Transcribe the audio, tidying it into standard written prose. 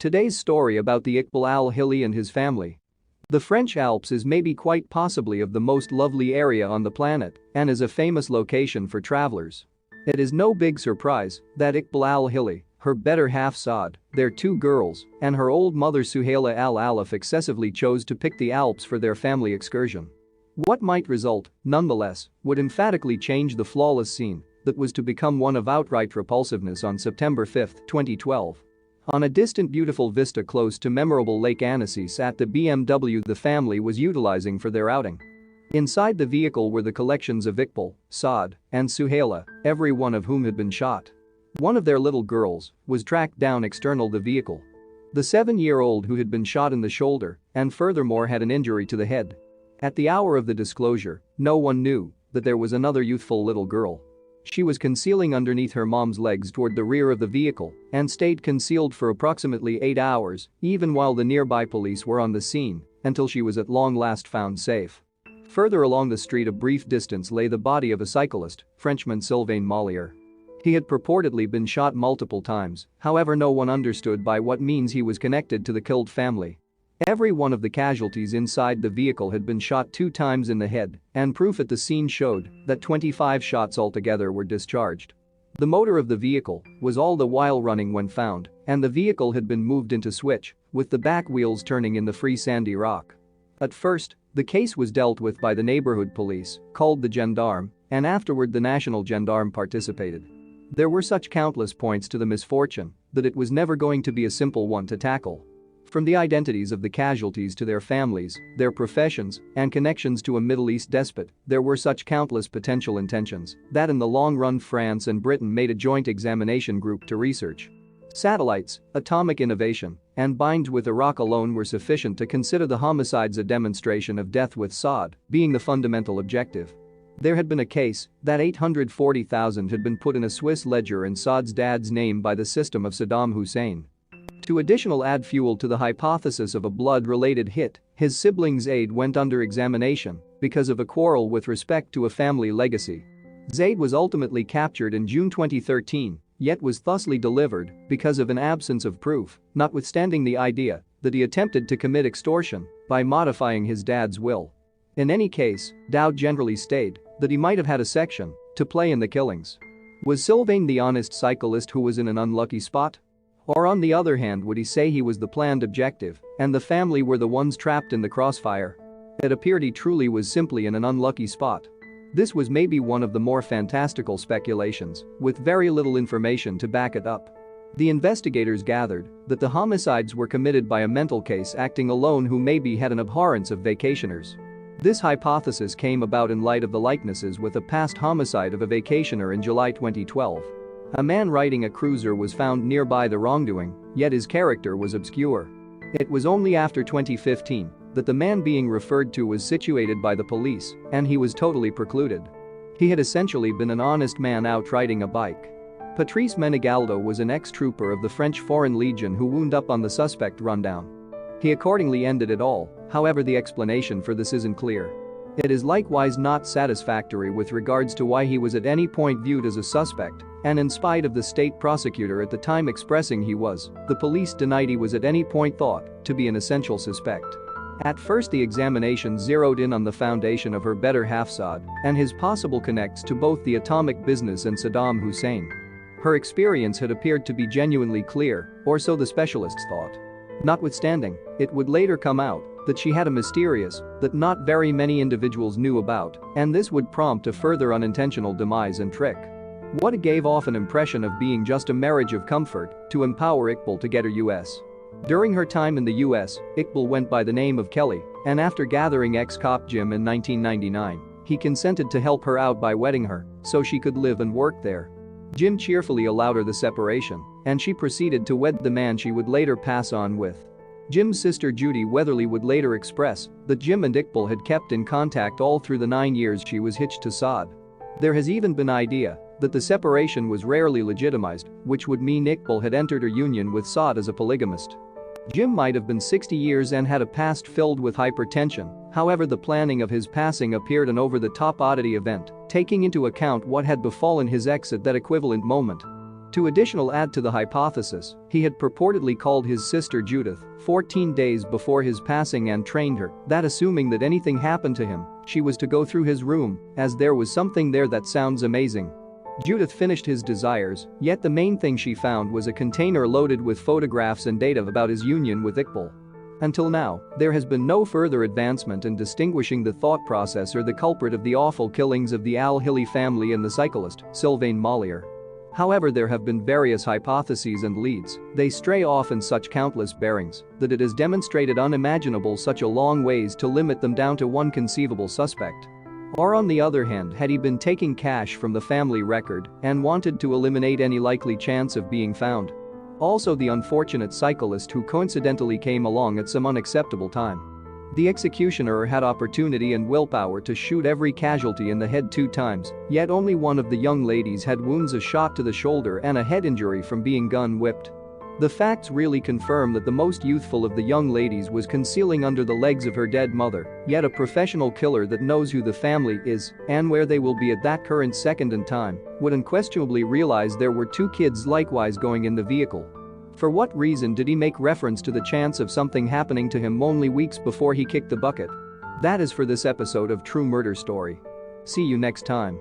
Today's story about the Iqbal Al Hilli and his family. The French Alps is maybe quite possibly of the most lovely area on the planet and is a famous location for travelers. It is no big surprise that Iqbal Al Hilli, her better half Saad, their two girls, and her old mother Suhaila al-allaf excessively chose to pick the Alps for their family excursion. What might result, nonetheless, would emphatically change the flawless scene that was to become one of outright repulsiveness on September 5, 2012. On a distant beautiful vista close to memorable Lake Annecy at the BMW the family was utilizing for their outing. Inside the vehicle were the collections of Iqbal, Saad, and Suhaila, every one of whom had been shot. One of their little girls was tracked down external the vehicle. The 7-year-old who had been shot in the shoulder and furthermore had an injury to the head. At the hour of the disclosure, no one knew that there was another youthful little girl. She was concealing underneath her mom's legs toward the rear of the vehicle and stayed concealed for approximately 8 hours, even while the nearby police were on the scene, until she was at long last found safe. Further along the street a brief distance lay the body of a cyclist, Frenchman Sylvain Mollier. He had purportedly been shot multiple times, however no one understood by what means he was connected to the killed family. Every one of the casualties inside the vehicle had been shot 2 times in the head, and proof at the scene showed that 25 shots altogether were discharged. The motor of the vehicle was all the while running when found, and the vehicle had been moved into switch, with the back wheels turning in the free sandy rock. At first, the case was dealt with by the neighborhood police, called the gendarme, and afterward the national gendarme participated. There were such countless points to the misfortune that it was never going to be a simple one to tackle. From the identities of the casualties to their families, their professions, and connections to a Middle East despot, there were such countless potential intentions that in the long run France and Britain made a joint examination group to research. Satellites, atomic innovation, and binds with Iraq alone were sufficient to consider the homicides a demonstration of death with Saad being the fundamental objective. There had been a case that 840,000 had been put in a Swiss ledger in Saad's dad's name by the system of Saddam Hussein. To additional add fuel to the hypothesis of a blood-related hit, his siblings Zaid went under examination because of a quarrel with respect to a family legacy. Zaid was ultimately captured in June 2013, yet was thusly delivered because of an absence of proof, notwithstanding the idea that he attempted to commit extortion by modifying his dad's will. In any case, Dowd generally stayed that he might have had a section to play in the killings. Was Sylvain the honest cyclist who was in an unlucky spot? Or on the other hand would he say he was the planned objective and the family were the ones trapped in the crossfire? It appeared he truly was simply in an unlucky spot. This was maybe one of the more fantastical speculations, with very little information to back it up. The investigators gathered that the homicides were committed by a mental case acting alone who maybe had an abhorrence of vacationers. This hypothesis came about in light of the likenesses with a past homicide of a vacationer in July 2012. A man riding a cruiser was found nearby the wrongdoing, yet his character was obscure. It was only after 2015 that the man being referred to was situated by the police and he was totally precluded. He had essentially been an honest man out riding a bike. Patrice Menegaldo was an ex-trooper of the French Foreign Legion who wound up on the suspect rundown. He accordingly ended it all, however the explanation for this isn't clear. It is likewise not satisfactory with regards to why he was at any point viewed as a suspect, and in spite of the state prosecutor at the time expressing he was, the police denied he was at any point thought to be an essential suspect. At first the examination zeroed in on the foundation of her better half Saad and his possible connects to both the atomic business and Saddam Hussein. Her experience had appeared to be genuinely clear, or so the specialists thought. Notwithstanding, it would later come out that she had a mysterious that not very many individuals knew about, and this would prompt a further unintentional demise and trick. What gave off an impression of being just a marriage of comfort to empower Iqbal to get her US. During her time in the US, Iqbal went by the name of Kelly, and after gathering ex-cop Jim in 1999, he consented to help her out by wedding her so she could live and work there. Jim cheerfully allowed her the separation, and she proceeded to wed the man she would later pass on with. Jim's sister Judy Weatherly would later express that Jim and Iqbal had kept in contact all through the 9 years she was hitched to Saad. There has even been idea that the separation was rarely legitimized, which would mean Iqbal had entered her union with Saad as a polygamist. Jim might have been 60 years and had a past filled with hypertension, however the planning of his passing appeared an over-the-top oddity event, taking into account what had befallen his ex at that equivalent moment. To additional add to the hypothesis, he had purportedly called his sister Judith 14 days before his passing and trained her that assuming that anything happened to him, she was to go through his room, as there was something there that sounds amazing. Judith finished his desires, yet the main thing she found was a container loaded with photographs and data about his union with Iqbal. Until now, there has been no further advancement in distinguishing the thought process or the culprit of the awful killings of the Al Hilli family and the cyclist, Sylvain Mollier. However, there have been various hypotheses and leads, they stray off in such countless bearings that it is demonstrated unimaginable such a long ways to limit them down to one conceivable suspect. Or on the other hand, had he been taking cash from the family record and wanted to eliminate any likely chance of being found? Also the unfortunate cyclist who coincidentally came along at some unacceptable time. The executioner had opportunity and willpower to shoot every casualty in the head 2 times, yet only one of the young ladies had wounds, a shot to the shoulder and a head injury from being gun whipped. The facts really confirm that the most youthful of the young ladies was concealing under the legs of her dead mother, yet a professional killer that knows who the family is and where they will be at that current second in time would unquestionably realize there were 2 kids likewise going in the vehicle. For what reason did he make reference to the chance of something happening to him only weeks before he kicked the bucket? That is for this episode of True Murder Story. See you next time.